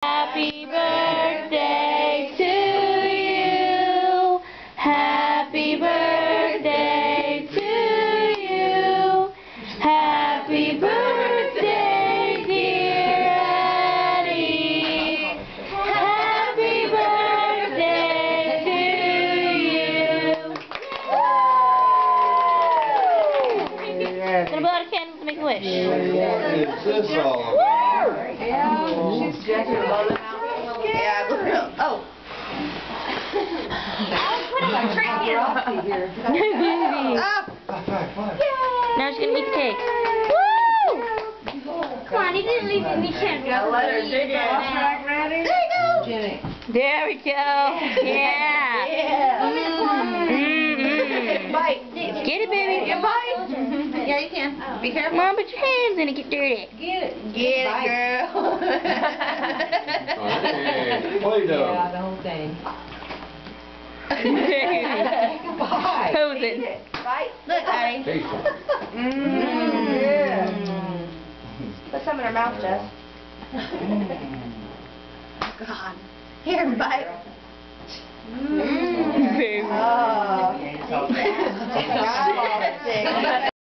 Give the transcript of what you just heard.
Happy birthday to you. Happy birthday to you. Happy birthday, dear Addie. Happy birthday to you. Gonna blow out a candle to make a wish. What's this all about? She's just rolling out. Yeah, oh. I'll put on a tree here. Now she's gonna eat the cake. Woo! Come on, he didn't leave any chance. Let her dig it. Ready? There you go. Jenny. There we go. Yeah. Yeah. Bite. Get it, baby. You bite. Yeah, you can. Be careful. Mom, put your hands in it. Get dirty. Get it. Get it, girl. Play-Doh. Yeah, the whole thing. Bite. Posing. Bite. Look, Addie. Taste it. Yeah. Put some in her mouth, Jess. God. Here, bite.